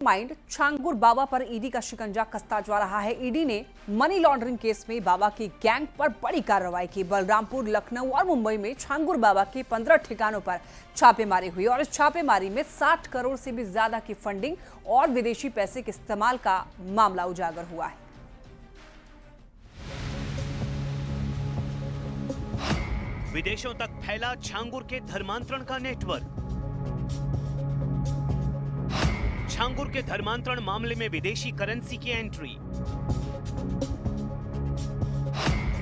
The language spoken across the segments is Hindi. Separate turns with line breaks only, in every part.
माइंड छांगुर बाबा पर ईडी का शिकंजा कसता जा रहा है। ईडी ने मनी लॉन्ड्रिंग केस में बाबा की गैंग पर बड़ी कार्रवाई की। बलरामपुर, लखनऊ और मुंबई में छांगुर बाबा के 15 ठिकानों पर छापेमारी हुई और इस छापेमारी में 60 करोड़ से भी ज्यादा की फंडिंग और विदेशी पैसे के इस्तेमाल का मामला उजागर हुआ है।
विदेशों तक फैला छांगुर के धर्मांतरण का नेटवर्क। छांगुर के धर्मांतरण मामले में विदेशी करेंसी की एंट्री।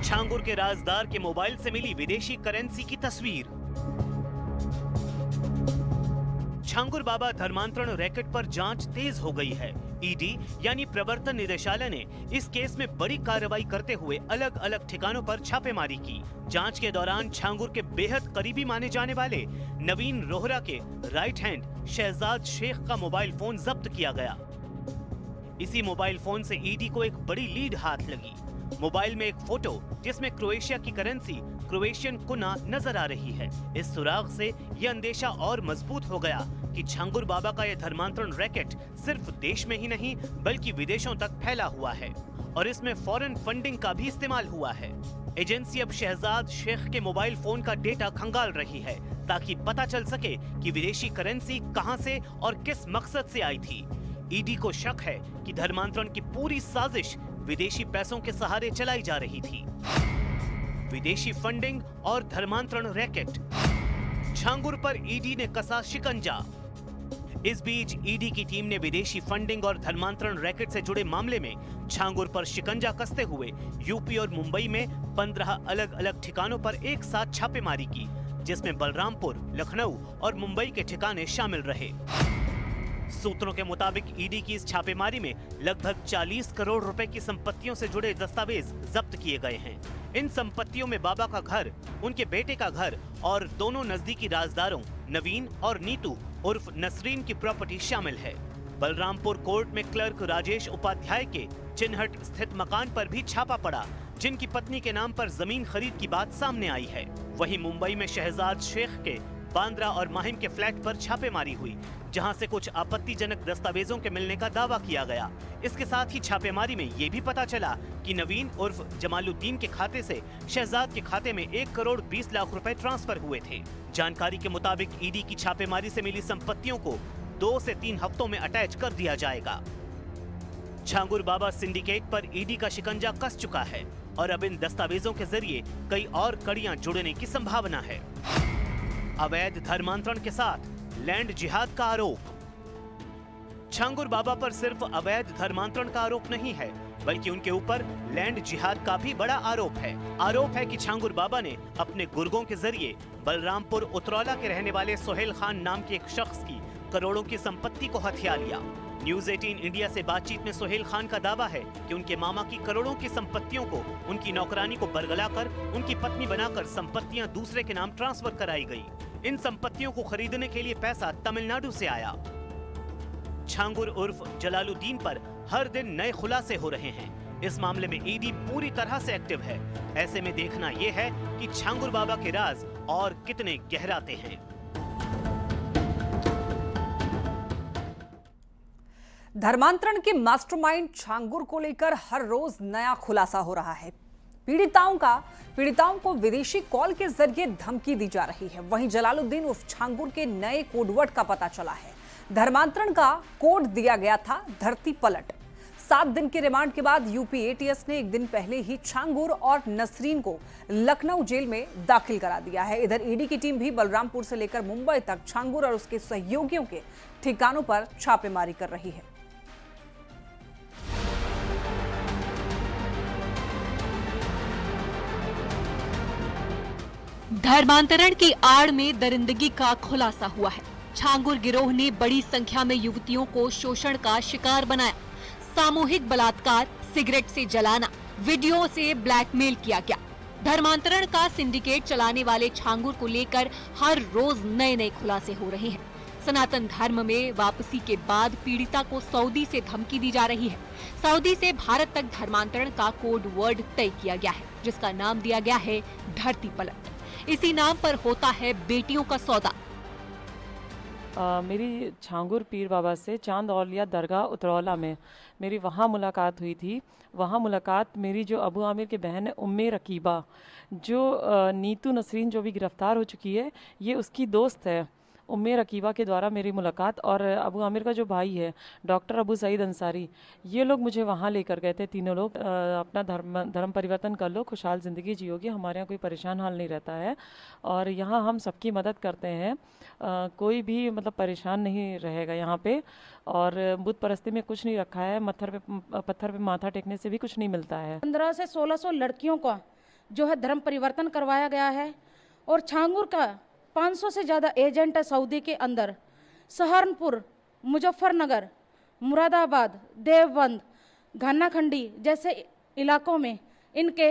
छांगुर के राजदार के मोबाइल से मिली विदेशी करेंसी की तस्वीर। छांगुर बाबा धर्मांतरण रैकेट पर जांच तेज हो गई है। ईडी यानी प्रवर्तन निदेशालय ने इस केस में बड़ी कार्रवाई करते हुए अलग अलग ठिकानों पर छापेमारी की। जांच के दौरान छांगुर के बेहद करीबी माने जाने वाले नवीन रोहरा के राइट हैंड शहजाद शेख का मोबाइल फोन जब्त किया गया। इसी मोबाइल फोन से ईडी को एक बड़ी लीड हाथ लगी। मोबाइल में एक फोटो जिसमें क्रोएशिया की करेंसी क्रोएशियन कुना नजर आ रही है। इस सुराग से यह अंदेशा और मजबूत हो गया कि छांगुर बाबा का यह धर्मांतरण रैकेट सिर्फ देश में ही नहीं बल्कि विदेशों तक फैला हुआ है और इसमें फॉरेन फंडिंग का भी इस्तेमाल हुआ है। एजेंसी अब शहजाद शेख के मोबाइल फोन का डेटा खंगाल रही है ताकि पता चल सके कि विदेशी करेंसी कहां से और किस मकसद से आई थी। ईडी को शक है कि धर्मांतरण की पूरी साजिश विदेशी पैसों के सहारे चलाई जा रही थी। विदेशी फंडिंग और धर्मांतरण रैकेट, छांगुर पर ईडी ने कसा शिकंजा। इस बीच ईडी की टीम ने विदेशी फंडिंग और धर्मांतरण रैकेट से जुड़े मामले में छांगुर पर शिकंजा कसते हुए यूपी और मुंबई में 15 अलग अलग ठिकानों पर एक साथ छापेमारी की, जिसमें बलरामपुर, लखनऊ और मुंबई के ठिकाने शामिल रहे। सूत्रों के मुताबिक ईडी की इस छापेमारी में लगभग 40 करोड़ रुपए की संपत्तियों से जुड़े दस्तावेज जब्त किए गए हैं। इन संपत्तियों में बाबा का घर, उनके बेटे का घर और दोनों नजदीकी राजदारों नवीन और नीतू उर्फ नसरीन की प्रॉपर्टी शामिल है। बलरामपुर कोर्ट में क्लर्क राजेश उपाध्याय के चिन्हट स्थित मकान पर भी छापा पड़ा, जिनकी पत्नी के नाम पर जमीन खरीद की बात सामने आई है। वहीं मुंबई में शहजाद शेख के बांद्रा और माहिम के फ्लैट पर छापेमारी हुई, जहां से कुछ आपत्तिजनक दस्तावेजों के मिलने का दावा किया गया। इसके साथ ही छापेमारी में ये भी पता चला कि नवीन उर्फ जमालुद्दीन के खाते से शहजाद के खाते में 1 करोड़ 20 लाख रुपए ट्रांसफर हुए थे। जानकारी के मुताबिक ईडी की छापेमारी से मिली संपत्तियों को 2 से 3 हफ्तों में अटैच कर दिया जाएगा। छांगुर बाबा सिंडिकेट पर ईडी का शिकंजा कस चुका है और अब इन दस्तावेजों के जरिए कई और कड़ियां जुड़ने की संभावना है। अवैध धर्मांतरण के साथ लैंड जिहाद का आरोप। छांगुर बाबा पर सिर्फ अवैध धर्मांतरण का आरोप नहीं है बल्कि उनके ऊपर लैंड जिहाद का भी बड़ा आरोप है। आरोप है कि छांगुर बाबा ने अपने गुर्गों के जरिए बलरामपुर उतरौला के रहने वाले सोहेल खान नाम के एक शख्स की करोड़ों की संपत्ति को हथिया लिया। न्यूज 18 इंडिया से बातचीत में सोहेल खान का दावा है कि उनके मामा की करोड़ों की संपत्तियों को उनकी नौकरानी को बरगलाकर उनकी पत्नी बनाकर संपत्तियां दूसरे के नाम ट्रांसफर कराई गई। इन संपत्तियों को खरीदने के लिए पैसा तमिलनाडु से आया। छांगुर उर्फ जलालुद्दीन पर हर दिन नए खुलासे हो रहे हैं। इस मामले में ईडी पूरी तरह से एक्टिव है। ऐसे में देखना यह है कि छांगुर बाबा के राज और कितने गहराते हैं।
धर्मांतरण के मास्टरमाइंड छांगुर को लेकर हर रोज नया खुलासा हो रहा है। पीड़िताओं को विदेशी कॉल के जरिए धमकी दी जा रही है। वहीं जलालुद्दीन उर्फ छांगुर के नए कोडवर्ड का पता चला है। धर्मांतरण का कोड दिया गया था धरती पलट। 7 दिन के रिमांड के बाद यूपी एटीएस ने एक दिन पहले ही छांगुर और नसरीन को लखनऊ जेल में दाखिल करा दिया है। इधर ईडी की टीम भी बलरामपुर से लेकर मुंबई तक छांगुर और उसके सहयोगियों के ठिकानों पर छापेमारी कर रही है।
धर्मांतरण की आड़ में दरिंदगी का खुलासा हुआ है। छांगुर गिरोह ने बड़ी संख्या में युवतियों को शोषण का शिकार बनाया। सामूहिक बलात्कार, सिगरेट से जलाना, वीडियो से ब्लैकमेल किया गया। धर्मांतरण का सिंडिकेट चलाने वाले छांगुर को लेकर हर रोज नए नए खुलासे हो रहे हैं। सनातन धर्म में वापसी के बाद पीड़िता को सऊदी से धमकी दी जा रही है। सऊदी से भारत तक धर्मांतरण का कोड वर्ड तय किया गया है, जिसका नाम दिया गया है धरती पलट। इसी नाम पर होता है बेटियों का सौदा।
मेरी छांगुर पीर बाबा से चांद औलिया दरगाह उतरौला में मेरी वहाँ मुलाकात हुई थी। वहाँ मुलाकात मेरी जो अबू आमिर की बहन है उम्मे रकीबा, जो नीतू नसरीन जो भी गिरफ़्तार हो चुकी है, ये उसकी दोस्त है। उम्मे रकीबा के द्वारा मेरी मुलाकात, और अबू आमिर का जो भाई है डॉक्टर अबू सईद अंसारी, ये लोग मुझे वहाँ लेकर गए थे। तीनों लोग अपना धर्म परिवर्तन कर लो, खुशहाल ज़िंदगी जियोगे, हमारे यहाँ कोई परेशान हाल नहीं रहता है और यहाँ हम सबकी मदद करते हैं। कोई भी मतलब परेशान नहीं रहेगा यहाँ पे, और बुत परस्ती में कुछ नहीं रखा है, पत्थर पे माथा टेकने से भी कुछ नहीं मिलता है।
1500 से 1600 लड़कियों का जो है धर्म परिवर्तन करवाया गया है, और छांगुर का 500 से ज़्यादा एजेंट है सऊदी के अंदर। सहारनपुर, मुजफ्फरनगर, मुरादाबाद, देवबंद, घानाखंडी जैसे इलाकों में इनके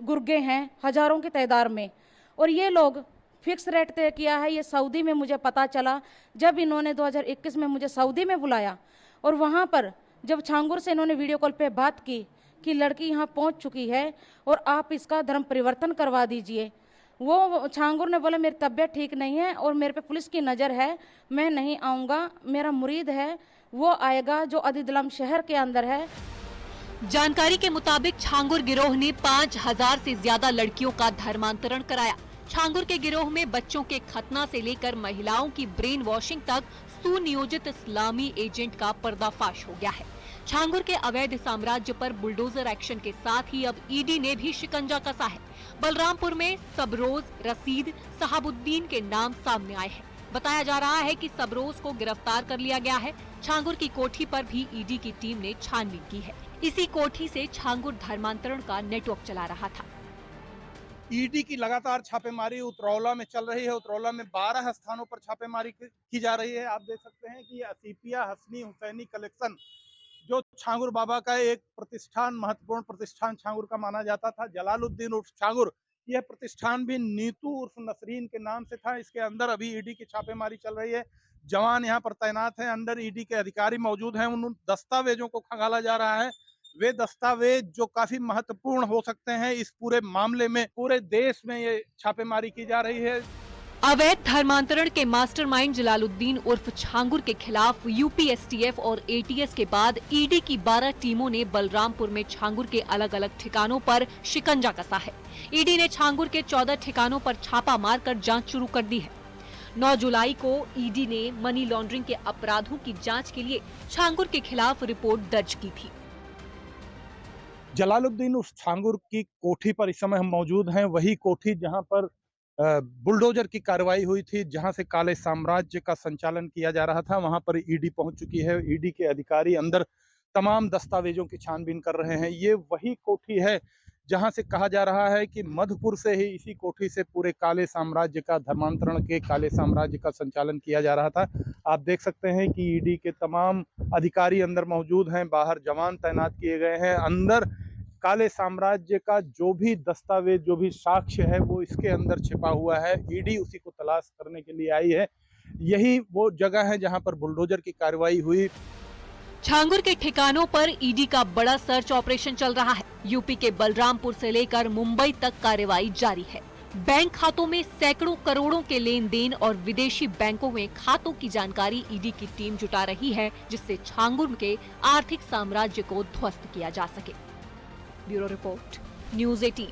गुर्गे हैं हजारों की तादाद में, और ये लोग फिक्स रेट तय किया है। ये सऊदी में मुझे पता चला जब इन्होंने 2021 में मुझे सऊदी में बुलाया, और वहाँ पर जब छांगुर से इन्होंने वीडियो कॉल पे बात की कि लड़की यहाँ पहुँच चुकी है और आप इसका धर्म परिवर्तन करवा दीजिए, वो छांगुर ने बोला मेरी तबीयत ठीक नहीं है और मेरे पे पुलिस की नज़र है, मैं नहीं आऊँगा, मेरा मुरीद है वो आएगा जो अदीदलम शहर के अंदर है।
जानकारी के मुताबिक छांगुर गिरोह ने 5000 से ज्यादा लड़कियों का धर्मांतरण कराया। छांगुर के गिरोह में बच्चों के खतना से लेकर महिलाओं की ब्रेन वॉशिंग तक सुनियोजित इस्लामी एजेंट का पर्दाफाश हो गया है। छांगुर के अवैध साम्राज्य पर बुलडोजर एक्शन के साथ ही अब ईडी ने भी शिकंजा कसा है। बलरामपुर में सबरोज, रसीद, सहाबुद्दीन के नाम सामने आए हैं। बताया जा रहा है कि सबरोज को गिरफ्तार कर लिया गया है। छांगुर की कोठी पर भी ईडी की टीम ने छानबीन की है। इसी कोठी से छांगुर धर्मांतरण का नेटवर्क चला रहा था।
ईडी की लगातार छापेमारी उतरौला में चल रही है। उतरौला में 12 स्थानों पर छापेमारी की जा रही है। आप देख सकते हैं कि असीपिया हसनी हुसैनी कलेक्शन, जो छांगुर बाबा का एक प्रतिष्ठान, महत्वपूर्ण प्रतिष्ठान छांगुर का माना जाता था, जलालुद्दीन उर्फ छांगुर, यह प्रतिष्ठान भी नीतू उर्फ नसरीन के नाम से था। इसके अंदर अभी ईडी की छापेमारी चल रही है। जवान यहाँ पर तैनात हैं, अंदर ईडी के अधिकारी मौजूद हैं। उन दस्तावेजों को खंगाला जा रहा है, वे दस्तावेज जो काफी महत्वपूर्ण हो सकते हैं इस पूरे मामले में। पूरे देश में ये छापेमारी की जा रही है।
अवैध धर्मांतरण के मास्टरमाइंड जलालुद्दीन उर्फ छांगुर के खिलाफ यूपी एसटीएफ और एटीएस के बाद ईडी की 12 टीमों ने बलरामपुर में छांगुर के अलग अलग ठिकानों पर शिकंजा कसा है। ईडी ने छांगुर के 14 ठिकानों पर छापा मारकर जांच शुरू कर दी है। 9 जुलाई को ईडी ने मनी लॉन्ड्रिंग के अपराधों की जांच के लिए छांगुर के खिलाफ रिपोर्ट दर्ज की थी।
जलालुद्दीन उस छांगुर की कोठी पर इस समय हम मौजूद हैं। वही कोठी जहां पर बुलडोजर की कार्रवाई हुई थी, जहां से काले साम्राज्य का संचालन किया जा रहा था, वहां पर ईडी पहुंच चुकी है। ईडी के अधिकारी अंदर तमाम दस्तावेजों की छानबीन कर रहे हैं। ये वही कोठी है जहां से कहा जा रहा है कि मधुपुर से ही, इसी कोठी से पूरे काले साम्राज्य का, धर्मांतरण के काले साम्राज्य का संचालन किया जा रहा था। आप देख सकते हैं कि ईडी के तमाम अधिकारी अंदर मौजूद हैं, बाहर जवान तैनात किए गए हैं। अंदर काले साम्राज्य का जो भी दस्तावेज, जो भी साक्ष्य है, वो इसके अंदर छिपा हुआ है। ईडी उसी को तलाश करने के लिए आई है। यही वो जगह है जहां पर बुलडोजर की कार्रवाई हुई।
छांगुर के ठिकानों पर ईडी का बड़ा सर्च ऑपरेशन चल रहा है। यूपी के बलरामपुर से लेकर मुंबई तक कार्रवाई जारी है। बैंक खातों में सैकड़ों करोड़ों के लेन देन और विदेशी बैंकों में खातों की जानकारी ईडी की टीम जुटा रही है, जिससे छांगुर के आर्थिक साम्राज्य को ध्वस्त किया जा सके। Bureau report, news 18।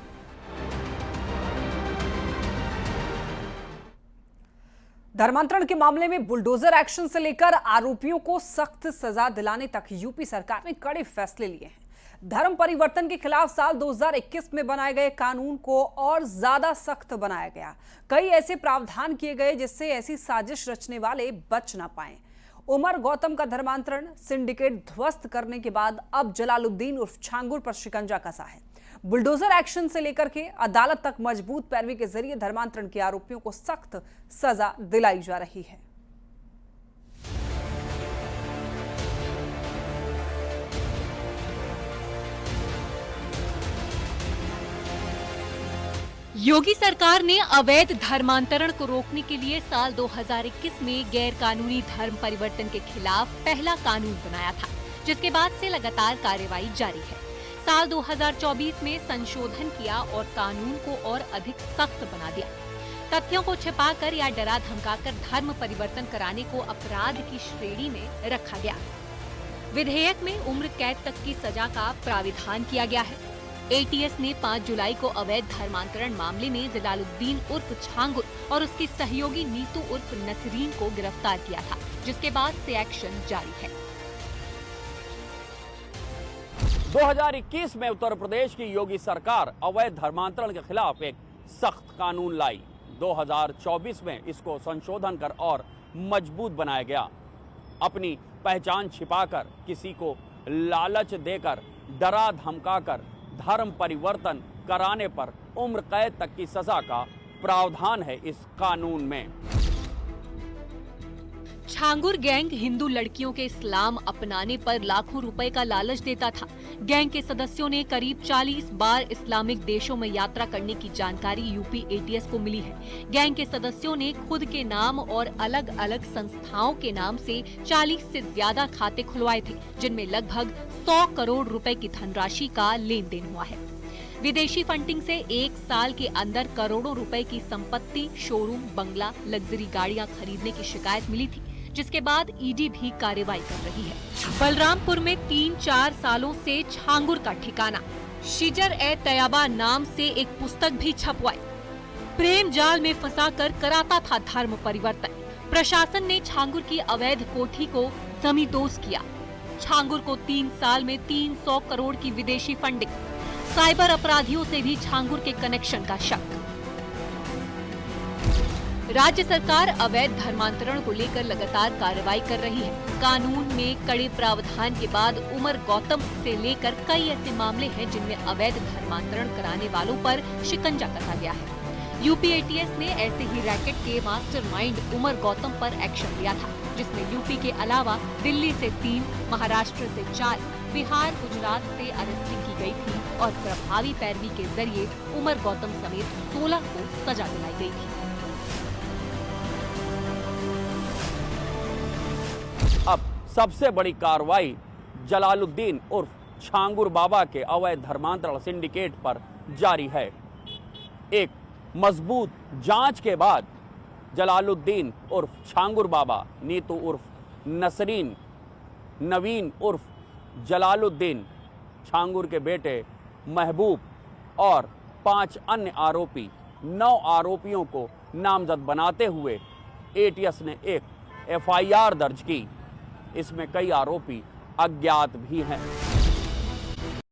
धर्मांतरण के मामले में बुलडोजर एक्शन से लेकर आरोपियों को सख्त सजा दिलाने तक यूपी सरकार ने कड़े फैसले लिए हैं। धर्म परिवर्तन के खिलाफ साल 2021 में बनाए गए कानून को और ज्यादा सख्त बनाया गया। कई ऐसे प्रावधान किए गए जिससे ऐसी साजिश रचने वाले बच ना पाए। उमर गौतम का धर्मांतरण सिंडिकेट ध्वस्त करने के बाद अब जलालुद्दीन उर्फ छांगुर पर शिकंजा कसा है। बुलडोजर एक्शन से लेकर के अदालत तक मजबूत पैरवी के जरिए धर्मांतरण के आरोपियों को सख्त सजा दिलाई जा रही है।
योगी सरकार ने अवैध धर्मांतरण को रोकने के लिए साल 2021 में गैर कानूनी धर्म परिवर्तन के खिलाफ पहला कानून बनाया था, जिसके बाद से लगातार कार्रवाई जारी है। साल 2024 में संशोधन किया और कानून को और अधिक सख्त बना दिया। तथ्यों को छिपाकर या डरा धमकाकर धर्म परिवर्तन कराने को अपराध की श्रेणी में रखा गया। विधेयक में उम्र कैद तक की सजा का प्राविधान किया गया है। एटीएस ने 5 जुलाई को अवैध धर्मांतरण मामले में जलालुद्दीन उर्फ छांगुर और उसकी सहयोगी नीतू उर्फ नसरीन को गिरफ्तार किया था, जिसके बाद से एक्शन जारी है।
2021 में उत्तर प्रदेश की योगी सरकार अवैध धर्मांतरण के खिलाफ एक सख्त कानून लाई। 2024 में इसको संशोधन कर और मजबूत बनाया गया। अपनी पहचान छिपाकर, किसी को लालच देकर, डरा धमकाकर धर्म परिवर्तन कराने पर उम्र कैद तक की सजा का प्रावधान है इस कानून में।
छांगुर गैंग हिंदू लड़कियों के इस्लाम अपनाने पर लाखों रुपए का लालच देता था। गैंग के सदस्यों ने करीब 40 बार इस्लामिक देशों में यात्रा करने की जानकारी यूपी एटीएस को मिली है। गैंग के सदस्यों ने खुद के नाम और अलग अलग संस्थाओं के नाम से 40 से ज्यादा खाते खुलवाए थे, जिनमें लगभग 100 करोड़ रुपए की धनराशि का लेन देन हुआ है। विदेशी फंडिंग से 1 साल के अंदर करोड़ों रुपए की संपत्ति, शोरूम, बंगला, लग्जरी गाड़ियां खरीदने की शिकायत मिली थी, जिसके बाद ईडी भी कार्रवाई कर रही है। बलरामपुर में 3-4 सालों से छांगुर का ठिकाना। शिजर-ए-तैयबा नाम से एक पुस्तक भी छपवाई। प्रेम जाल में फंसाकर कराता था धर्म परिवर्तन। प्रशासन ने छांगुर की अवैध कोठी को जमींदोज किया। छांगुर को 3 साल में 300 करोड़ की विदेशी फंडिंग। साइबर अपराधियों से भी छांगुर के कनेक्शन का शक। राज्य सरकार अवैध धर्मांतरण को लेकर लगातार कार्रवाई कर रही है। कानून में कड़े प्रावधान के बाद उमर गौतम से लेकर कई ऐसे मामले हैं जिनमें अवैध धर्मांतरण कराने वालों पर शिकंजा कसा गया है। यूपी एटीएस ने ऐसे ही रैकेट के मास्टरमाइंड उमर गौतम पर एक्शन लिया था, जिसमें यूपी के अलावा दिल्ली से 3, महाराष्ट्र से 4, बिहार, गुजरात से अरेस्टिंग की गई थी और प्रभावी पैरवी के जरिए उमर गौतम समेत 16 को सजा दिलाई गई थी।
अब सबसे बड़ी कार्रवाई जलालुद्दीन उर्फ छांगुर बाबा के अवैध धर्मांतरण सिंडिकेट पर जारी है। एक मजबूत जांच के बाद जलालुद्दीन उर्फ छांगुर बाबा, नीतू उर्फ नसरीन, नवीन उर्फ जलालुद्दीन, छांगुर के बेटे महबूब और 5 अन्य आरोपी, 9 आरोपियों को नामजद बनाते हुए एटीएस ने एक एफआईआर दर्ज की। इसमें कई आरोपी अज्ञात भी हैं।